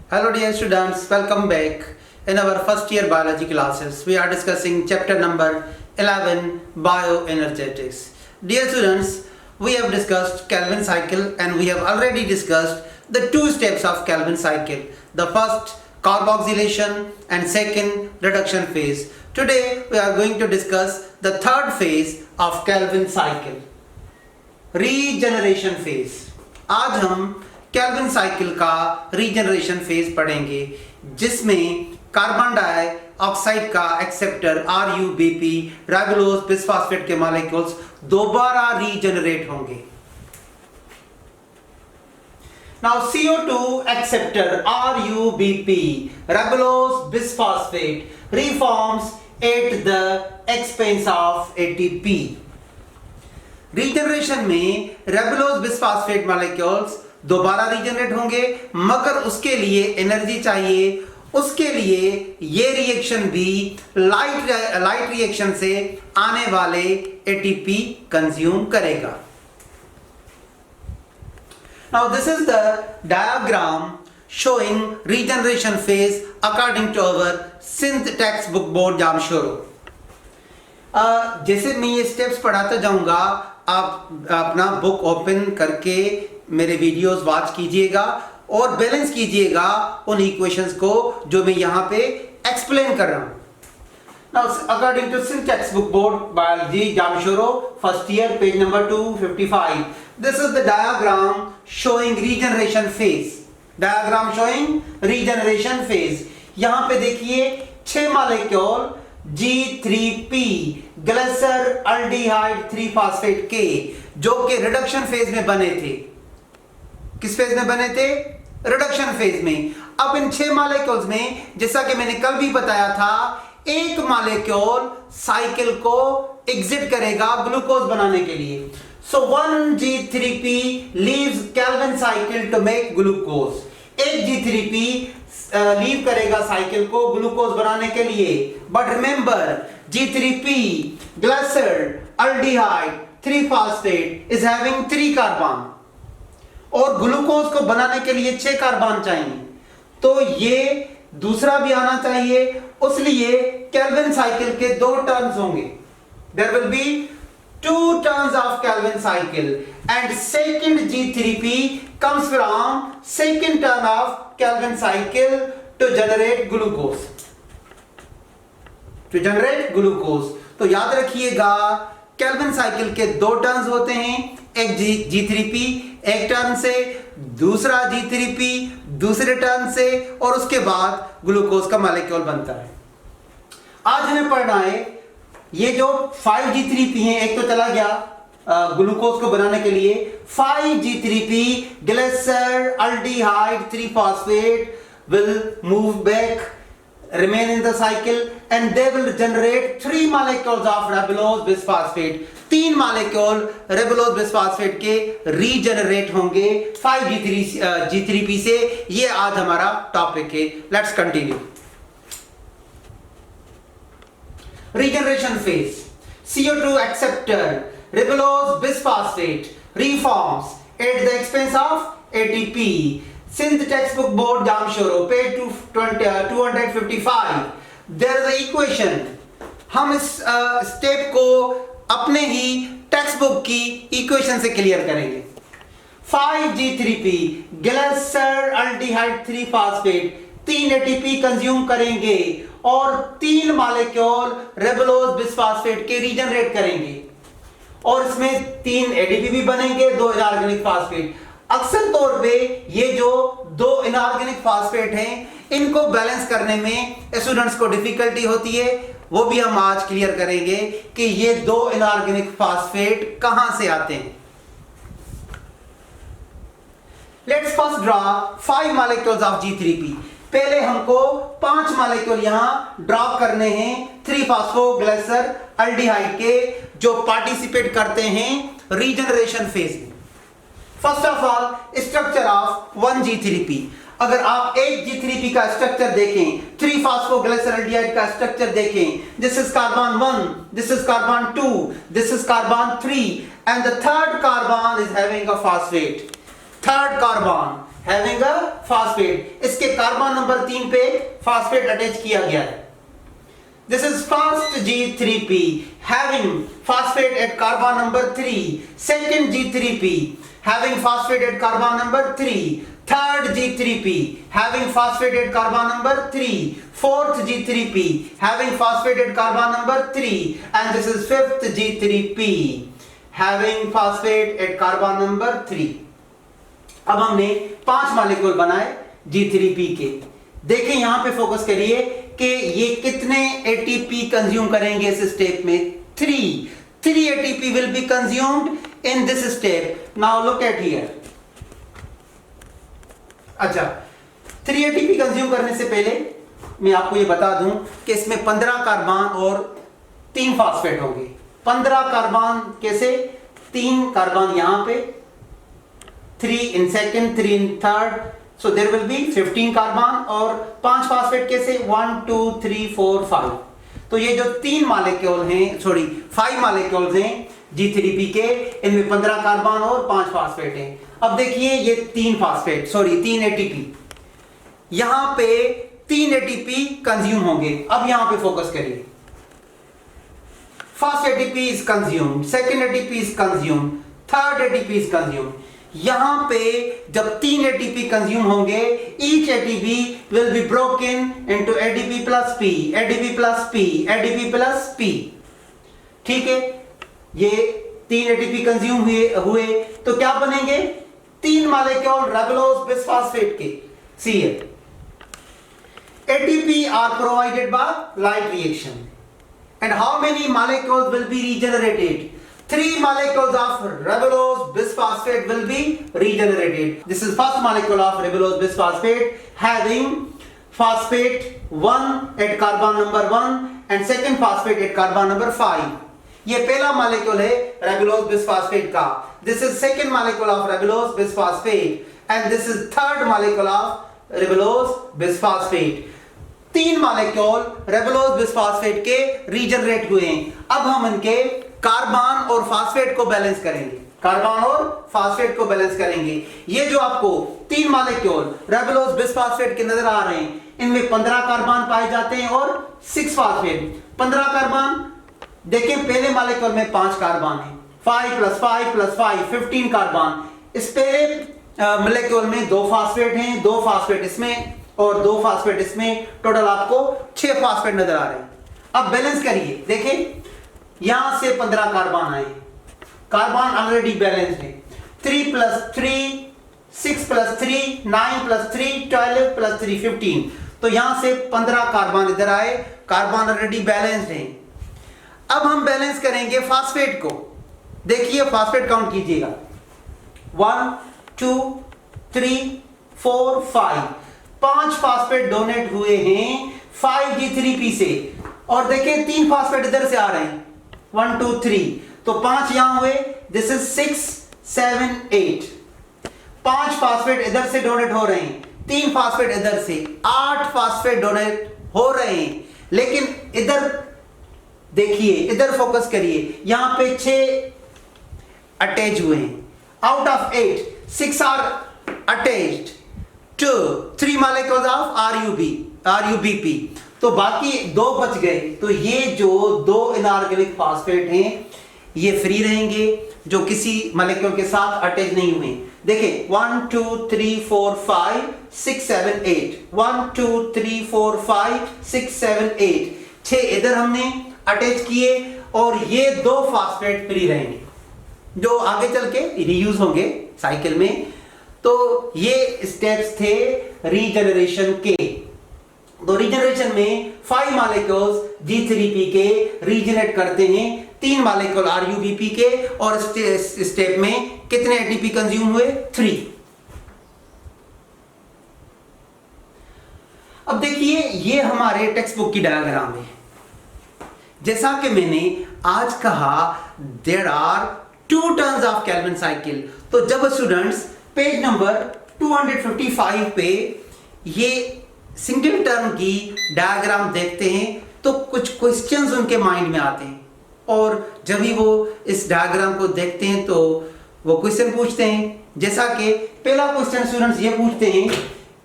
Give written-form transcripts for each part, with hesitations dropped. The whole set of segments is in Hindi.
Hello dear students, welcome back. In our first year biology classes, we are discussing chapter number 11, bioenergetics. Dear students, we have discussed Calvin cycle and we have already discussed the two steps of Calvin cycle. The first, carboxylation, and second, reduction phase. Today we are going to discuss the third phase of Calvin cycle, regeneration phase. आज हम कैल्विन साइकिल का रीजनरेशन फेज पढ़ेंगे जिसमें कार्बन डाइऑक्साइड का एक्सेप्टर RuBp राइबोलोज बिसफॉस्फेट के मॉलिक्यूल्स दोबारा रीजनरेट होंगे. Now CO2 acceptor RuBp ribulose bisphosphate reforms at the expense of ATP. Regeneration में रेबुलोज बिसफॉस्फेट मॉलिक्यूल्स दोबारा रीजनरेट होंगे, मगर उसके लिए एनर्जी चाहिए. उसके लिए ये रिएक्शन भी लाइट रिएक्शन से आने वाले एटीपी कंज्यूम करेगा. Now this is the diagram showing regeneration phase according to our synth textbook board Jamshoro. जैसे मैं ये स्टेप्स पढ़ाता जाऊंगा, आप अपना बुक ओपन करके मेरे वीडियोस वॉच कीजिएगा और बैलेंस कीजिएगा उन इक्वेशंस को जो मैं यहाँ पे एक्सप्लेन कर रहा हूँ. Now, according to synth textbook board biology Jamshoro first year page number 255, this is the diagram showing regeneration phase. Diagram showing regeneration phase. यहाँ पे देखिए 6 molecule G3P glyceraldehyde 3 phosphate के जो कि रिडक्शन फेज में बने थे. किस फेज में बने थे? रिडक्शन फेज में. अब इन 6 मॉलिक्यूल्स में जैसा कि मैंने कल भी बताया था, एक मॉलिक्यूल साइकिल को एग्जिट करेगा ग्लूकोज बनाने के लिए. So 1 G3P leaves Calvin cycle to make glucose. एक G3P लीव करेगा साइकिल को ग्लूकोज बनाने के लिए. But remember, G3P glyceraldehyde 3 phosphate is having 3 carbon और ग्लूकोज को बनाने के लिए 6 कार्बन चाहिए. तो ये दूसरा भी आना चाहिए. उसलिए कैल्विन साइकिल के 2 टर्न्स होंगे. There will be 2 turns of Calvin cycle and second G3P comes from second turn of Calvin cycle to generate glucose. To generate glucose. तो याद रखिएगा Calvin cycle के 2 टर्न्स होते हैं. एक G3P एक टर्न से, दूसरा G3P दूसरे टर्न से, और उसके बाद ग्लूकोज का मॉलिक्यूल बनता है. आज हमें पढ़ना है ये जो 5 G3P हैं, एक तो चला गया ग्लूकोज को बनाने के लिए. 5 G3P glyceraldehyde 3 phosphate will move back, remain in the cycle and they will generate 3 molecules of ribulose bisphosphate. 3 molecule ribulose bisphosphate के रीजनरेट होंगे 5 G3P से. ये आज हमारा टॉपिक है. Let's continue. Regeneration phase. CO2 acceptor ribulose bisphosphate reforms at the expense of ATP. Synth textbook board Jamshoro page 255. There is the equation. हम इस स्टेप को अपने ही टेक्स्ट बुक की इक्वेशन से क्लियर करेंगे. 5 G3P glyceraldehyde 3 phosphate 3 ATP consume करेंगे और 3 मॉलिक्यूल रेबुलोज बिसफॉस्फेट के रीजनरेट करेंगे और इसमें 3 ADP भी बनेंगे, 2 इनऑर्गेनिक फास्फेट. अक्सर तौर पे ये जो 2 इनऑर्गेनिक फास्फेट हैं, इनको बैलेंस करने में स्टूडेंट्स को डिफिकल्टी होती है. वो भी हम आज क्लियर करेंगे कि ये 2 इनऑर्गेनिक फास्फेट कहां से आते हैं. Let's first draw 5 molecules of G3P. पहले हमको 5 मॉलिक्यूल यहां ड्रॉ करने हैं 3 फास्फोग्लिसर अल्डिहाइड के जो पार्टिसिपेट करते हैं रीजनरेशन फेज में. First of all structure of 1 G3P. अगर आप एक G3P का स्ट्रक्चर देखें, 3 फास्फोग्लिसर अल्डिहाइड का स्ट्रक्चर देखें, this is carbon 1, this is carbon 2, this is carbon 3 and the third carbon is having a phosphate. Third carbon having a phosphate, इसके कार्बन नंबर 3 पे फास्फेट अटैच किया गया है। This is first G3P having phosphate at carbon number 3, second G3P having phosphate at carbon number 3, third G3P having phosphate at carbon number 3, fourth G3P having phosphate at carbon number 3, and this is fifth G3P having phosphate at carbon number 3. अब हमने 5 मॉलिक्यूल बनाए G3P के। देखें यहां पे फोकस करिए कि ये कितने ATP कंज्यूम करेंगे इस स्टेप में। 3 ATP will be consumed in this step. Now look at here. अच्छा, 3 ATP कंज्यूम करने से पहले मैं आपको ये बता दूं कि इसमें 15 कार्बन और 3 फास्फेट होंगे। 15 कार्बन कैसे? 3 कार्बन यहां पे, 3 in second, 3 in third, so there will be 15 carbon, और 5 फास्फेट कैसे? 1 2 3 4 5। तो ये जो 3 मॉलिक्यूल हैं, 5 मॉलिक्यूल्स हैं G3P के, इनमें 15 कार्बन और 5 फास्फेट हैं। अब देखिए ये 3 ATP, यहां पे 3 ATP कंज्यूम होंगे। अब यहां पे फोकस करिए। First ATP is consumed, second ATP is consumed, third ATP is consumed। यहां पे जब 3 ATP कंज्यूम होंगे, each ATP will be broken into ADP plus P, ADP plus P, ADP plus P। ठीक है, ये 3 ATP कंज्यूम हुए तो क्या बनेंगे? 3 मॉलिक्यूल रेबुलोज बिसफॉस्फेट के Cl। ATP are provided by light reaction, and how many molecules will be regenerated? 3 molecules of ribulose bisphosphate will be regenerated. This is first molecule of ribulose bisphosphate having phosphate 1 at carbon number 1 and second phosphate at carbon number 5. ये पहला molecule है ribulose bisphosphate का. This is second molecule of ribulose bisphosphate and this is third molecule of ribulose bisphosphate. 3 molecule ribulose bisphosphate के regenerate हुए हैं। अब हम इनके कार्बन और फास्फेट को बैलेंस करेंगे। कार्बन और फास्फेट को बैलेंस करेंगे। ये जो आपको 3 मॉलिक्यूल रेबुलोज बिसफॉस्फेट के नजर आ रहे हैं, इनमें 15 कार्बन पाए जाते हैं और 6 फास्फेट। 15 कार्बन देखें, पहले मॉलिक्यूल में 5 कार्बन है, 5 + 5 + 5 15 कार्बन। इस पहले मॉलिक्यूल में 2 फास्फेट हैं, 2 फास्फेट इसमें और 2 फास्फेट इसमें, टोटल आपको 6 फास्फेट नजर आ रहे हैं। अब बैलेंस करिए, देखें यहां से 15 कार्बन आए, कार्बन ऑलरेडी बैलेंस्ड है। 3 + 3 6 + 3 9 + 3 12 + 3 15। तो यहां से 15 कार्बन इधर आए, कार्बन ऑलरेडी बैलेंस्ड है। अब हम बैलेंस करेंगे फास्फेट को। देखिए फास्फेट काउंट कीजिएगा, 1 2 3 4 5। 5 फास्फेट डोनेट हुए हैं 5G3P से, और देखें 3 फास्फेट इधर से आ रहे हैं, 1 2 3, तो 5 यहां हुए। This is 6 7 8। 5 फास्फेट इधर से डोनेट हो रहे हैं, 3 फास्फेट इधर से, 8 फास्फेट डोनेट हो रहे हैं। लेकिन इधर देखिए, इधर फोकस करिए, यहां पे 6 अटैच हुए हैं। Out of 8 6 are attached to 3 molecules of RUBP, तो बाकी 2 बच गए। तो ये जो 2 इनऑर्गेनिक फास्फेट हैं ये फ्री रहेंगे, जो किसी मॉलिक्यूल के साथ अटैच नहीं हुए। देखिए 1 2 3 4 5 6 7 8, 1 2 3 4 5 6 7 8, 6 इधर हमने अटैच किए, और ये 2 फास्फेट फ्री रहेंगे जो आगे चल के रीयूज होंगे साइकिल में। तो ये स्टेप्स थे रीजनरेशन के। तो रीजनरेशन में 5 मॉलिक्यूल्स G3P के रीजनरेट करते हैं 3 मॉलिक्यूल RUBP के, और स्टेप में कितने ATP कंज्यूम हुए? 3। अब देखिए ये हमारे टेक्स्ट बुक की डायग्राम है। जैसा कि मैंने आज कहा, there are 2 turns of Calvin cycle. तो जब स्टूडेंट्स पेज नंबर 255 पे ये सिंगल टर्म की डायग्राम देखते हैं तो कुछ क्वेश्चंस उनके माइंड में आते हैं, और जब भी वो इस डायग्राम को देखते हैं तो वो क्वेश्चन पूछते हैं, जैसा कि पहला क्वेश्चन स्टूडेंट्स ये पूछते हैं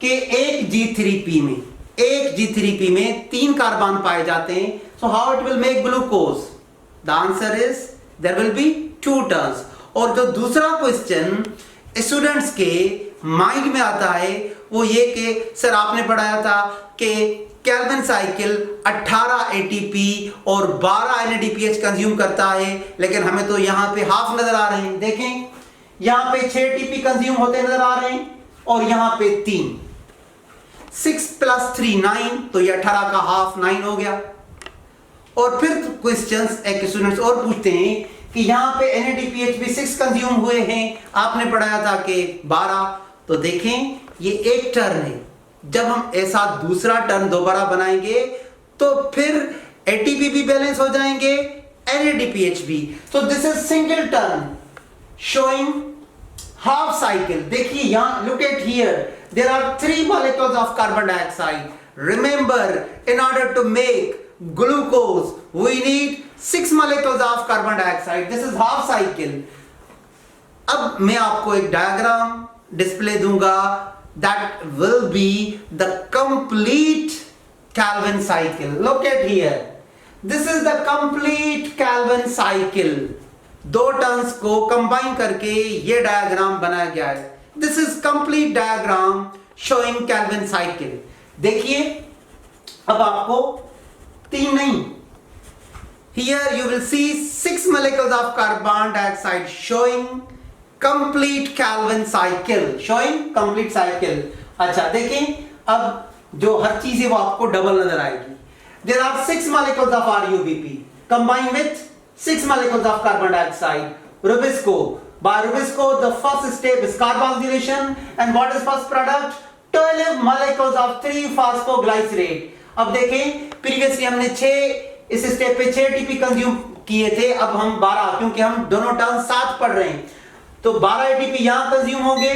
कि एक G3P में 3 कार्बन पाए जाते हैं, so how it will make glucose? The answer is there will be 2 turns. और जो दूसरा क्वेश्चन स्टूडेंट्स के माइंड में आता है वो ये कि सर आपने पढ़ाया था कि केल्विन साइकिल 18 एटीपी और 12 NADPH कंज्यूम करता है, लेकिन हमें तो यहाँ पे हाफ नजर आ रहे हैं। देखें यहाँ पे 6 एटीपी कंज्यूम होते नजर आ रहे हैं और यहाँ पे 3, 6 + 3 9, तो ये 18 का हाफ 9 हो गया। और फिर क्वेश्चंस एक स्टूडेंट्स और पूछते हैं कि यहाँ पे NADPH भी 6 कंज्यूम हुए हैं, आपने पढ़ाया था कि 12। तो देखें ये एक टर्न है, जब हम ऐसा दूसरा टर्न दोबारा बनाएंगे तो फिर ATP भी बैलेंस हो जाएंगे, NADPH भी। तो this is single turn showing half cycle. देखिए यहां, look at here, there are 3 molecules of carbon dioxide. Remember, in order to make glucose we need 6 molecules of carbon dioxide. This is half cycle. अब मैं आपको एक डायग्राम डिस्प्ले दूंगा, that will be the complete Calvin cycle. Look at here, this is the complete Calvin cycle. 2 turns को कंबाइन करके ये डायग्राम बनाया गया है। This is complete diagram showing Calvin cycle. देखिए अब आपको 3 नहीं, here you will see 6 molecules of carbon dioxide showing complete Calvin cycle, showing complete cycle. अच्छा देखें, अब जो हर चीज है वो आपको डबल नजर आएगी। There are 6 molecules of RUBP combined with 6 molecules of carbon dioxide. Rubisco. By Rubisco, the first step is carbonylation, and what is first product? 12 molecules of 3-phosphoglycerate. अब देखें, previously हमने 6 इस स्टेप पे 6 ATP कंज्यूम किए थे, अब हम 12, क्योंकि हम दोनों टर्म साथ पढ़ रहे हैं, तो 12 ATP यहां कंज्यूम होंगे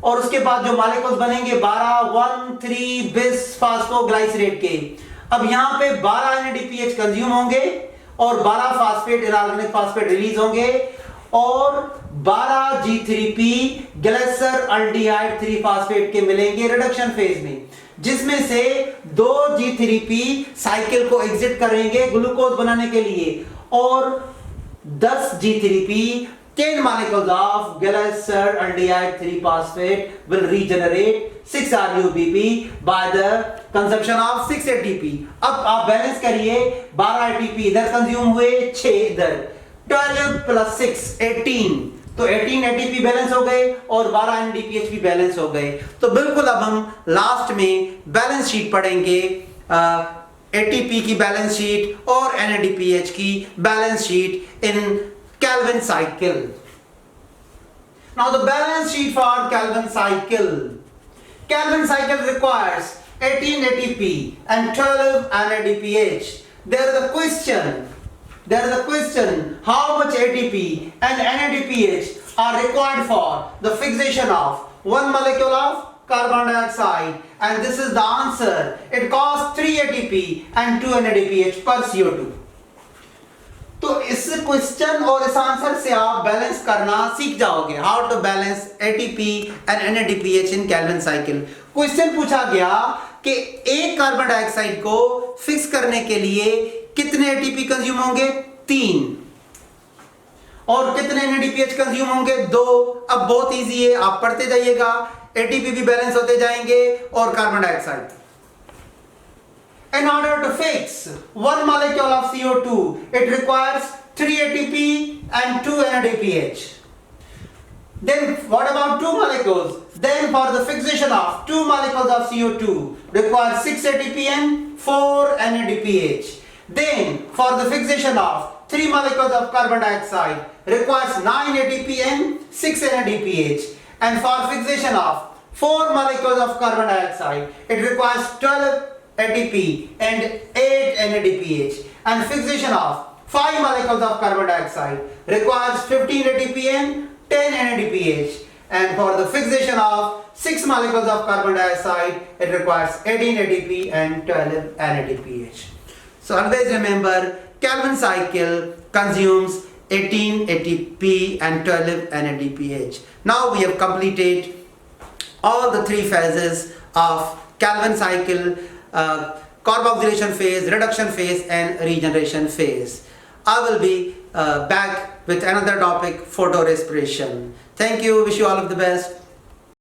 और उसके बाद जो मॉलिक्यूल्स बनेंगे 12 1,3 bis फास्फोग्लाइसरेट के। अब यहां पे 12 NADPH कंज्यूम होंगे और 12 फास्फेट इनऑर्गेनिक फास्फेट रिलीज होंगे और 12 G3P ग्लिसर अल्डिहाइड 3 फास्फेट के मिलेंगे रिडक्शन फेज में, जिसमें से 2 G3P साइकिल को एग्जिट करेंगे ग्लूकोज बनाने के लिए और 10 G3P 10 molecules of glycer aldehyde 3 phosphate will regenerate 6 RUBP by the consumption of 6 ATP. अब आप बैलेंस करिए, 12 ATP इधर कंज्यूम हुए, 6 इधर, 12 + 6 18, तो 18 ATP बैलेंस हो गए और 12 NADPH भी बैलेंस हो गए। तो बिल्कुल अब हम लास्ट में बैलेंस शीट पढ़ेंगे, ATP की बैलेंस शीट और NADPH की balance sheet in Calvin cycle. Now the balance sheet for Calvin cycle. Calvin cycle requires 18 ATP and 12 NADPH. There is a question, how much ATP and NADPH are required for the fixation of 1 molecule of carbon dioxide, and this is the answer. It costs 3 ATP and 2 NADPH per CO2. तो इस क्वेश्चन और इस आंसर से आप बैलेंस करना सीख जाओगे, how to balance ATP and NADPH in Calvin cycle. Question पूछा गया कि एक कार्बन डाइऑक्साइड को फिक्स करने के लिए कितने ATP कंज्यूम होंगे? 3। और कितने NADPH कंज्यूम होंगे? 2। अब बहुत इजी है, आप पढ़ते जाइएगा, ATP भी बैलेंस होते जाएंगे और carbon dioxide. In order to fix 1 molecule of CO2, it requires 3 ATP and 2 NADPH. Then what about 2 molecules? Then for the fixation of 2 molecules of CO2 requires 6 ATP and 4 NADPH. Then for the fixation of 3 molecules of carbon dioxide requires 9 ATP and 6 NADPH. And for fixation of 4 molecules of carbon dioxide, it requires 12 ATP and 8 NADPH, and fixation of 5 molecules of carbon dioxide requires 15 ATP and 10 NADPH, and for the fixation of 6 molecules of carbon dioxide it requires 18 ATP and 12 NADPH. So always remember, Calvin cycle consumes 18 ATP and 12 NADPH. Now we have completed all the three phases of Calvin cycle, carboxylation phase, reduction phase and regeneration phase. I will be back with another topic, photorespiration. Thank you. Wish you all of the best.